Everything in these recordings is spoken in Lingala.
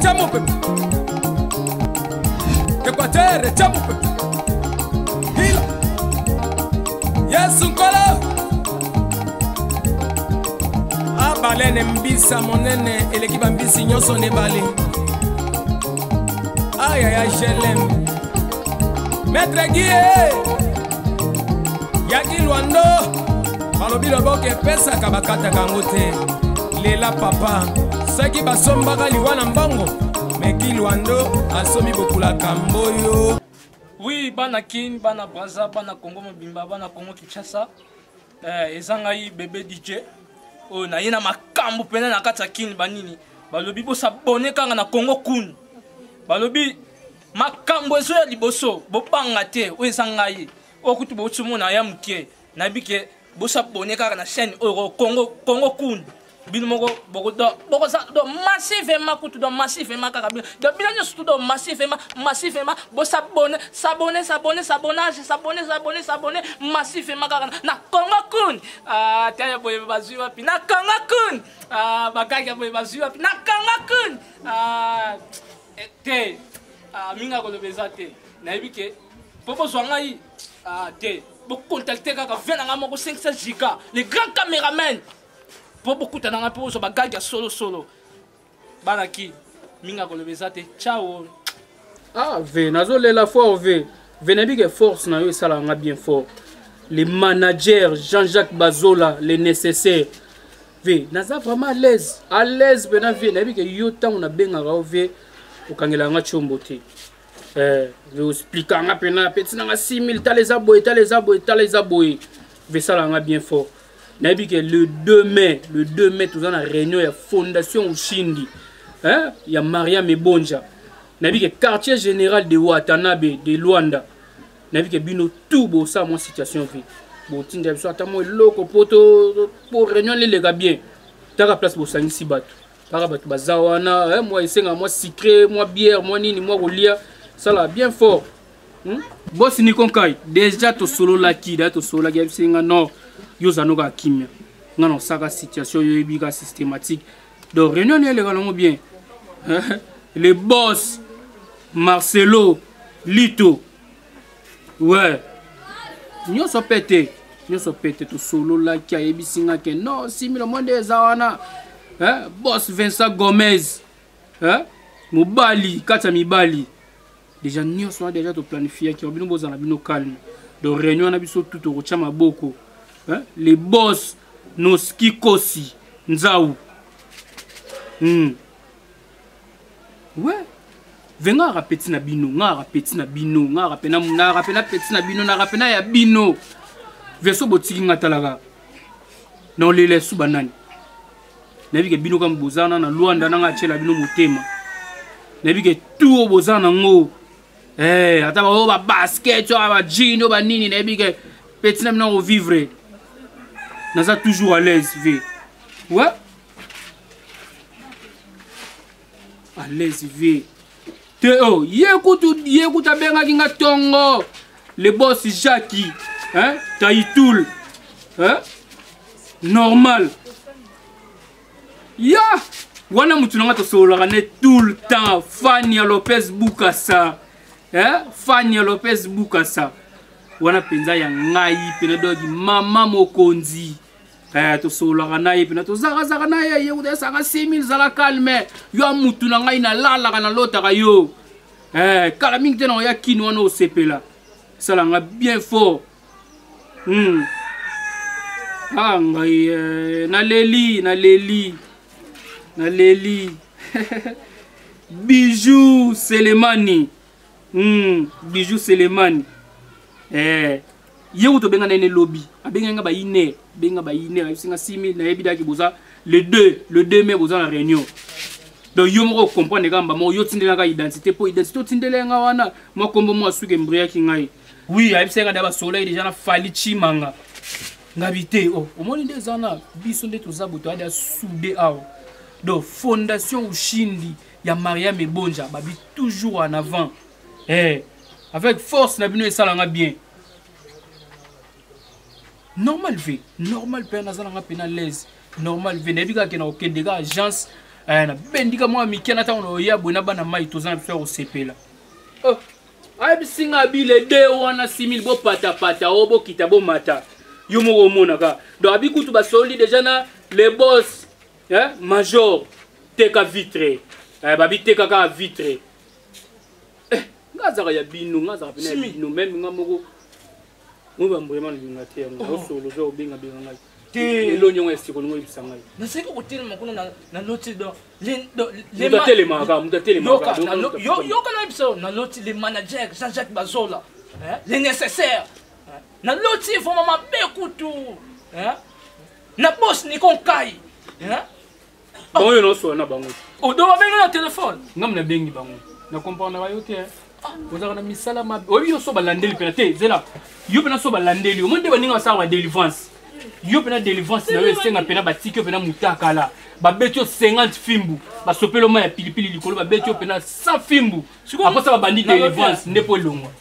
chamupe. Equateur, chamupe. Hila. Yes, Nkolo. Balene mbisa monene eleki bambisi nyonso ne bale. Aïe aïe aïe, je l'aime. Maître Guy, Yaki Luando, balobi loboke pesa kabakata kangote. Lela papa, saki basombaka liwana mbongo. Meki Luando, asomi bokula kamboyo. Oui, bana Kin, bana Braza, bana Congo Mobimba, bana Congo Kinshasa. Ezangai bébé DJ. Oh, na yena makambo pena na kata Kin banini. Balobi bo sabone kanga na Congo Kun. Balobi makambo ezo ya liboso bo panga te o ezangai. O kutu bo tsumona ya muke. Na bike bo sabone kanga na chaîne Euro Congo Kun. Bino moko boko do massivement kutu do massivement kaka bino. Do bino nyusu do massivement bo sabone massivement kaka na Congo Kun. Ah, taya boye bazuwa pi na Congo Kun. Ah, bakaka boye bazuwa pi na Congo Kun. Ah, te minga ko lobeza te. Na ebike popo zwangai te bo contacter kaka vena ngamo ko 500 giga les grands caméramans. Beaucoup de gens pour se solo. Banaki, minga kolobezate. Ciao. Ah, nazole la fois venez que force na yo ça la bien fort. Les managers Jean-Jacques Bazola, les nécessaires. Naza vraiment à l'aise bena nabi que yo temps on a benga rove au kangela nga chombote. Je explique nga pena petit na 6000 ta les aboy. Ça la bien fort. Nabi que le 2 mai, tout ça na réunion ya fondation Ushindi. Hein? Il y a Maria Mebonja. Nabi que quartier général de Watanabe de Luanda. Nabi que bino tout bo ça mon situation vie. Bon tinda biso atamo loko poto pour réunion les gars bien. Taka place bo sangisi bato. Para bato bazawana, moi isenga moi sucré, moi bière, moi nini, moi rolia. Ça là bien fort. Boss ni konkai déjà to solo la ki, to solo la gabisinga non. Yo zanoga kimia. Non ça situation yo biga systématique. Donc réunion les gars bien. Les boss Marcelo Lito. Ouais. Nous sommes pété to solo la ki ayebisinga ke non 6000 monde zawana. Boss Vincent Gomez. Mobali kata mibali. Déjà nous sommes déjà to planifier qui obino bozana bino calme. Donc réunion na biso tout au chama boko. Les boss Noski Kosi Nzaou. Ouais. Venga rapeti na bino, petit na ya bino. Verso botiki ngatalaga. Non les laisse banani. Nabi ke bino kam bozana na Luanda na ngachela bino motema. Nabi ke tout bozana ngo. Ata ba basket, ba jean, ba nini nabi ke petit na bino vivre. Naza toujours à l'aise, ouais. À l'aise, Théo, yécoute benga kinga tongo. Le boss Jackie, Taïtoul, normal. Ya, wana mutunanga to solo tout le temps. Fania Lopez Bukasa, Fania Lopez Bukasa. Wana penza ya ngai pena dogi mama mokonzi to solo na ye pena to zaka na ye yo desa 6000 zala calme yo mutu na ngai na lala kana lota ka yo kala mingi tena ya kino wana osepela sala nga bien fort ngai na leli Bijou Selemani Yéou to benga nene lobby abenga ba ine singa 6000 na yebida ki boza le 2 mai boza la réunion donc yo moko comprendre kamba mo yo tindela ka identité tindela nga wana mo kombo mo asuke mbria ki ngai oui abisenga da ba soleil déjà na fali chimanga ngabité o moni ndezana biso nde tozabuto ada soudé awo donc fondation Ushindi ya Maria Mebonja babi toujours en avant avec force na bino esalanga bien normal pena zalanga pena l'aise normal venebika ke na okendeka agence na bendika mwa mikena tango ya bona bana mai tozana faire osepela ayebisinga bile de wana 6000 bo pata obo kita bo mata yo moko mona ka donc abikutu basoli déjà na les boss major teka vitre babi teka ka vitre ngazaka ya bino ngazaka pena bino même ngamoko ngoba vraiment linga te ngo solo zo benga ngai lo nyongo esiko ngo ibisanga naseko kotelema kuna na loti do mutatelema yo kana biso na loti les managers Jean-Jacques Bazola les nécessaires na loti il faut mama bekutu na boss ni konkai bon yo no so na bango o do ba benga na téléphone ngam na bengi bango na comprendre ba yo te ozaka na misala ma obi yo so balandeli pena te zela yo pena so balandeli o monde baninga sa wa délivrance yo pena délivrance na yo esenga pena batiki yo pena mutaka la babeti yo 50 fimbu basopelo ma ya pilipili likolo babeti yo pena 100 fimbu après ça babandi délivrance ndepo longwa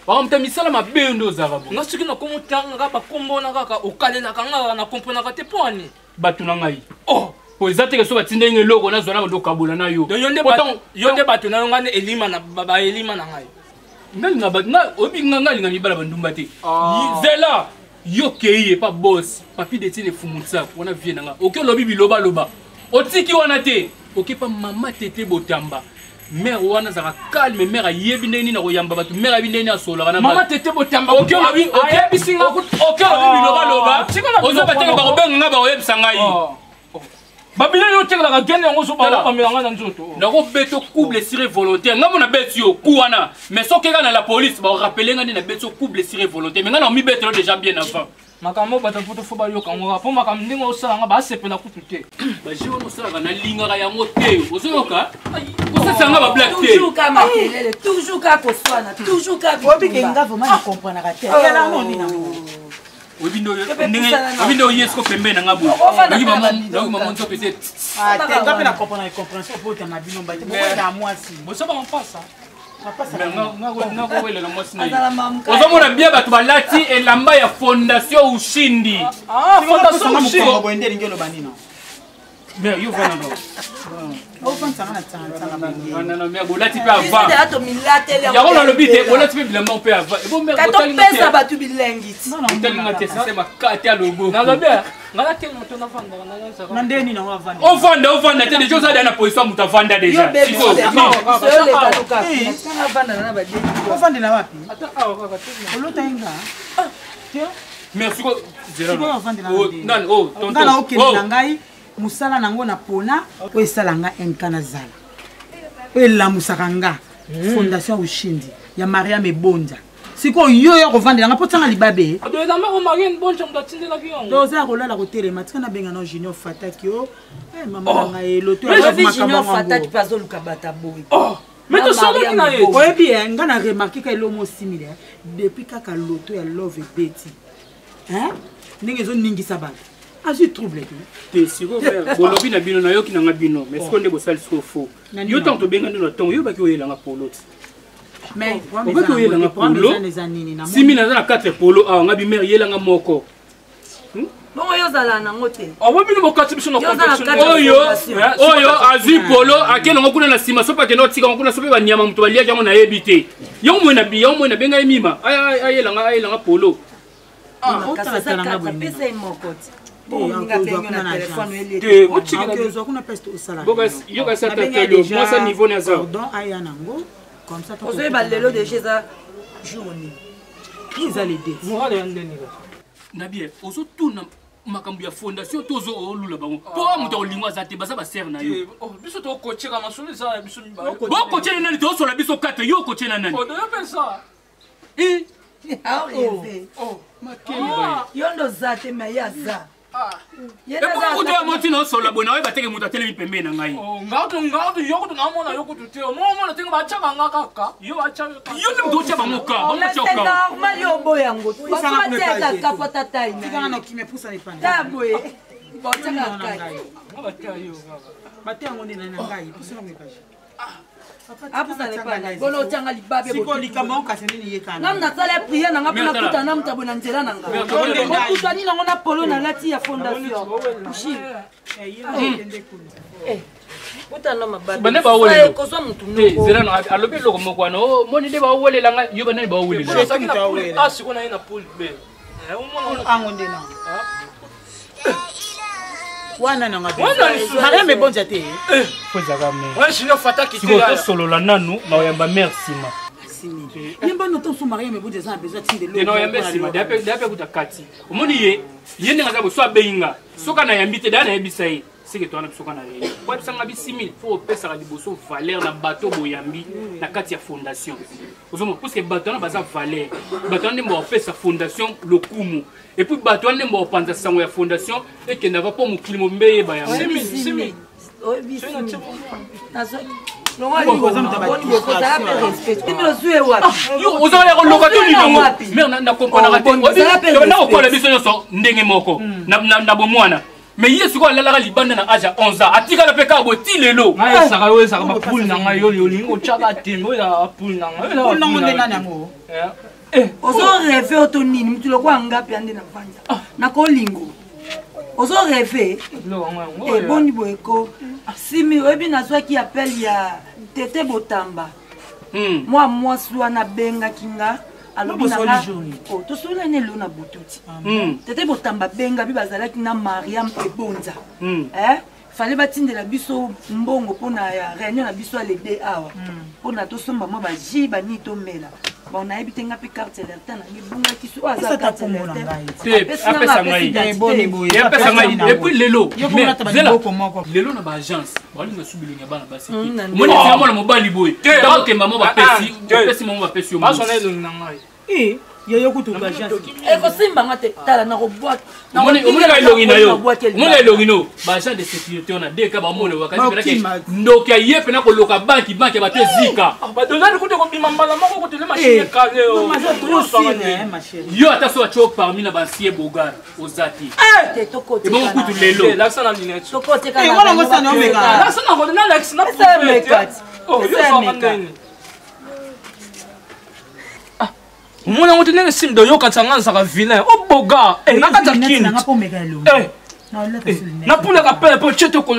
bakamta misala mabe ndo ozaka bo ngasiki na komutanga ka bakombona kaka okalela kanga na comprendre ka te poni batu na ngai po ezate so batinde ngelo eloko na zona ndo kabola na yo yonde batu na ngane elima na baba elima na ngai nga nga obi nga linga mibala bandumba te zela yo keye pa boss papi de tine fumutsa wana vie nanga oke lobi biloba loba otiki wana te oke pa mama tete botamba mère wana zaka calme mère yebi ndeni na koyamba batu mère bi ndeni asola kana mama tete botamba oke lobi oke bisinga oke lobi biloba loba ozo bateka ba kobenga nga ba oyebisa ngai babila yo tekela ka gene ngo so bala pamela nga na nzoto nako beto coup blessure volontaire nga mona beti yo kuwana mais soki ka na la police ba rappeler nga na beto coup blessure volontaire mais nga na mi betelo déjà bien avant makambo bata poto fo ba yo kango po makam ndingo osala nga ba sepela kutu te ba jiwo no sala na linga ka yango te ozoyoka osasa nga ba black te toujours ka makelele toujours ka koswana toujours ka obi kenga vraiment comprendre ka te yala ngoni na obindo yesko pembe na ngabo ngi maman nzo pete te ngape na comprendre compréhension pour ta mabino ba te na mwasi boso ba mpasa ngako wele na mwasi na ozomona bien batu balati elamba ya fondation ushindi fondation ushindi bo ndeli ngelo banina mais yo vana no o fanta na tsanga bangi na mais bolati pe avant ya to milatele ya ko lo bite bolati pe bilamba pe avant e bo mer botali pesa batu bilengi non botali ngate sema kati ya logo na lobia ngala te moto na vanda na nza na ndeni na wavanda o vanda te déjà ça na position muta vanda déjà siko so le katuka na vanda na ba deni o vanda na wapi ata awa kaka te olota inga tio merci ko zero non tonton na okeli na ngai musala nango na pona po esala nga enkana zala po elamusaka nga fondation ushindi ya Maria Mebonja siko yo yo kovandela nga po tanga libabe ado eza mako Maria Mebonja mdatindela kiyongo doza kolala kotelema tika na benga na Junior Fataki yo mama na nga eloto ya Junior Fataki pazo luka bata boy mais to solo kina ye oyebi nga na remarquer ka elomo similaire depuis kaka loto ya Love Betty ndenge zo ningisa bana azu trouble te siko frère bolobi na bino na yoki na ngabino mais siko nde bosali siko faux yo tanto benga ndino tongo yo baki oyela nga polo mais baki oyela nga polo simi na na 4 polo a ngabi mère yela nga moko bongo yo zala nango te awo bino bokati biso na complexe oyo azu polo akena ngo kuna na sima sopa ke no tika ngo kuna sope ba nyama muto balia jango na yebite yo mo na benga emima ayela nga polo pesa imokoti mwasa niveau na za ozoyeba lelo deja eza journée iza les dates na bien ozotuna makambo ya fondation tozo olula bango po muto olingwa za te baza ba ser na yo biso to kocheka masolo za ya biso mibale bo kochena nani to sola biso 4 yo kochena nani o do yo pensa yo ndo za te me ya za kuto ya moti na osola bona we bateke mutu atelemi pembe na ngai ngautu yokutu namona yokutu te omona tenga bachaka nga kaka yo bachaka yo ndi mutu ocha bangoka bamochoka normal yo boyango bamateka kapota tai na tika na kimia pusa ni pande taboye botaka kai batengo ni na ngai pusa na mekaji apusa ne pande bono tanga libabe siko likama okase nini yekana nam na sala prière nanga pona kuta nam tabona nzela nanga okutani nango na polo na lati ya fondation ushi bane bawole zela alobi eloko moko wana moni nde bawolelanga yo banani bawolelela sikona ye na poule be ango nde na wana nanga Maria Mebonja te fozaka me wana sino fataki siko tosolola nanu na oyamba mère sima yemba noto so Maria Mebonja za besoin tinde lo no yamba sima dape kuta kati omoni ye ndenga za so abeinga soka na yambi te dana yebisa ye sike to ana bisoka na ye kwa bisanga bi 6000 faut pesa ka liboso valeur na bateau boyambi na kati ya fondation ozomo parce que bateau na baza valeur bateau ndembo pesa fondation lokumu et puis bateau ndembo panza sango ya fondation et que na va pas mon climat mbeye ba ya 6000 ozala lokato linongo mère na comprendre te na okola biso nyonso ndenge moko na bomwana mais yesu ko alalaka libanda na age 11 ans atikala pe ka boti lelo saka bapoule na ngai yo olingi otyaka tembe oyo bapoule na nango ozo rêve oto nini mutu lokwa ngapi ande na vanja na kolingo ozo rêve eboni boyeko simi oyebi nazwaki appel ya tete botamba mwa mwasi wana abengaki nga alobi nanga tosolani lelo na botuti tete botamba benga bi bazalaki na Mariam Ebonza fallait batindela biso mbongo mpona ya réunion na biso alede awa mpona tosomba mwa baji bani tomela on a évité ngapi carte alerta na ngibunga kisu aza carte alerta apesa ngai et puis lelo lelo na ba agence bali na subilinga bana basi moni ti mona mobali boy donc ke maman ba pesi maman ba pesi yo basona elo na ngai yo kutuka agence ekosimba ngate tala na robot omoni ka ilongina yo omoni ka ilongino ba agent de sécurité on a deux ka ba mona wakati pena ke ndoki aye pena ko loka banki bate zika ba dozani kuto ko bima mbala moko ko tele machine kale yo ata so acho parmi na basie bogar ozati te tokoti et bon kutu lelo la sana lunette tokoti kana wala ngosa na omega la sana ko na lex na oh yo so mandeni mona ngoto ndenge simdo yoka tsanga saka vilain o boga nakata kini na pula ka pele po cheto ko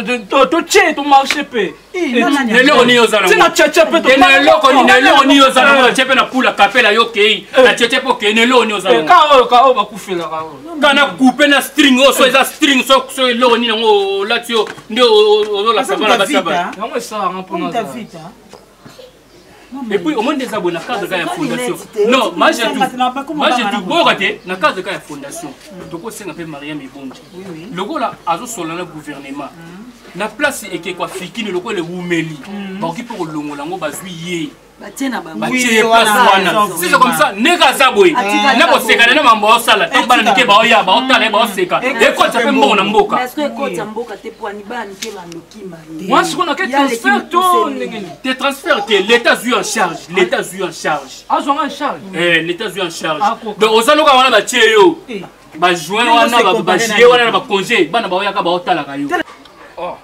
to cheto marché pe nelo ni yozala tina cheche pe to nelo ni yozala na chepe na pula kapela yo kei na cheche po ke nelo ni yozala ka o ba kufela ka o kana couper na string o so eza string so lo ni ngo latio ndio la sabana basaba yango ça ngapona ta vita. Et puis au moins des abonnés à case de la fondation. Non, moi j'ai tout. Bon raté, na case de la fondation. Donc on s'est appelé Maria Mebonja. Le gars là a sur le gouvernement. Na place et que quoi fiki le gars le Woumeli. Bon qui pour longo lango bazuier. Batiena ba. Batiena place wana. C'est comme ça, nega zaboy. Na ko seka na mambo sala. Donc bana nike ba oya ba otala ba oseka. Et quoi ça fait mbongo na mboka. Est-ce que ko tamboka te poani ba nike ba ndokima. Moi ce qu'on a qu'à transfert to tes transferts que l'État joue en charge, l'État joue en charge. Ah joue en charge. L'État joue en charge. Donc aux aloka wana ba tieyo. Ba joint wana ba jier wana ba congé, bana ba oya ka ba otala kayo.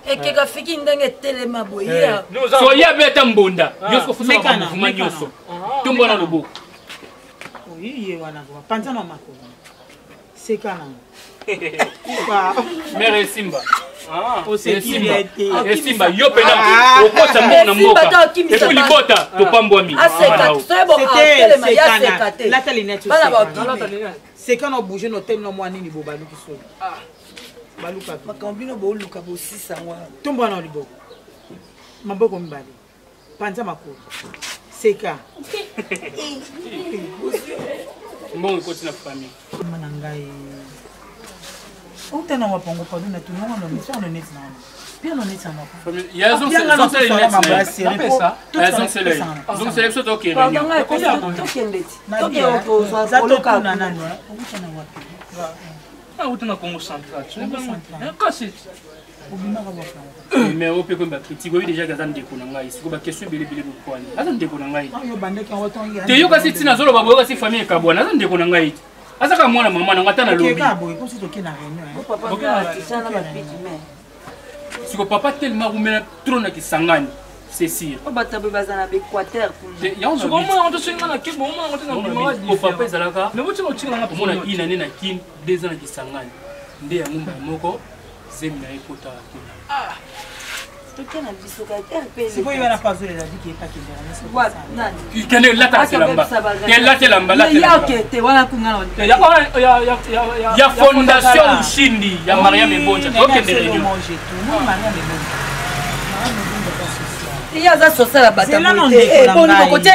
Et que fiki ndenge telema boye. So ya beta mbonda. Yosko fusa ba mfuma nyoso. Tumbo na loboko. Oui, wana kwa panza na mako. Sekana. Mère Simba. O Simba. Simba yo pena okota mbona mboka. Et puis libota to pambwami. C'était la talinette. C'est quand on bouge nos thèmes no mwani ni bobalu kiso. Baluka makambino bo luka bo sisa ngwa tumbo na liboko maboko mbali panza makuru seka mbongo koti na famille manangai utana wapongo pa duna tunonga no mission no net na pia no net na famille ya zo c'est donc c'est l'exo to kiri ah utana Congo central kasi mais on peut comme critique oui déjà gazan ndeko na ngai siko ba question bele bokwani aza ndeko na ngai yo bandeki en watongi te yo kasi tina zolo babo kasi famille ka bwana aza ndeko na ngai aza ka mwana mama na ngata na lobi comme si toki na réunion papa tisana ba piti mais siko papa tellement rumena trop na kisangani c'est sûr o batabe bazana be Équateur pour ya on so comment on te singa na kibo on te na bima o papa ezalaka ne mutu no tinga na mona ina ne na kin 2 ans na kisangani nde ya ngumba moko zemna ekota sikoyo wana pazo eladi ki epakendera kende latelamba ya fondation ushindi ya Mariam Ebonja tokende réunion iya aza sosala batabote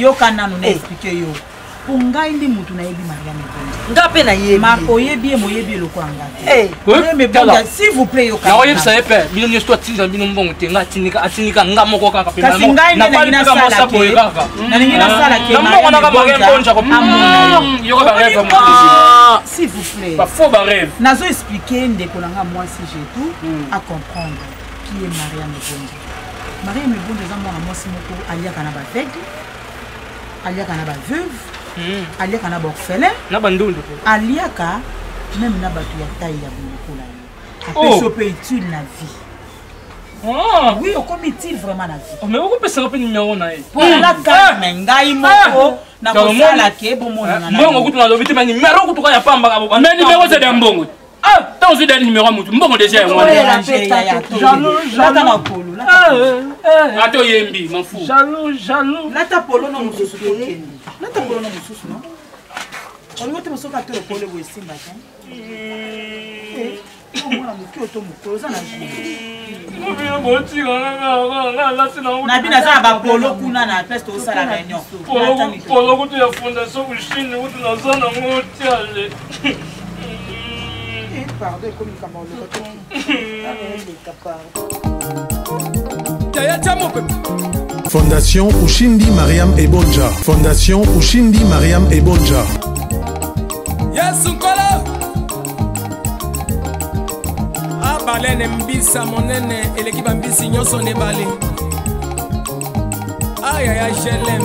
yoka nanu na explike yo po ngai ndi mutu nayebi Mariam Ebonja nga mpe nayebi oyebi ye moyebi eloko anga te s'il vous plaît yoka naoyebisa ye mpe bino nyonso toatinisa bino mbongo te nga atinika nga moko kaka kasi ngai nde nalingi nasala ke mbongo naka Mariam Ebonja s'il vous plaît bafaux barêve nazo expliquer ndeko na nga mwasi jetu à comprendre qui est Mariam Ebonja. Mariam Ebonja eza mwana mwasi moko aliaka na baveugle, aliaka na baveuve, aliaka na baorphelin, na bandundu, aliaka même na bato ya taille ya bolokola ye. Apesi ope utile na vie. Oui, okomi utile vraiment na vie. Mais okopesaka mpe numéro na ye. Mpona kaka ngai moko nakosalaka bomonana na mbongo kutu nalobi te ma numéro kutuka ya pamba mais numéro c'est d'un mbongo. Tant que j'ai numéro mutu mbongo déjà attends yembi m'en fous jaloux lata polo no mususu tokende lata polo no mususu no olingo te mosoka te okole bo esimba te omona moki oto mokolo oza na na bino aza na bapolo kuna na place tosala réunion polo kutu ya fondation ushindi kutu naza nango tiale pardon, comme Fondation Ushindi Mariam Ebonja. Fondation Ushindi Mariam Ebonja. Yesu Nkolo. Abalene mbisa monene eleki bambisi nyoso ne bale. Aya ya jelem.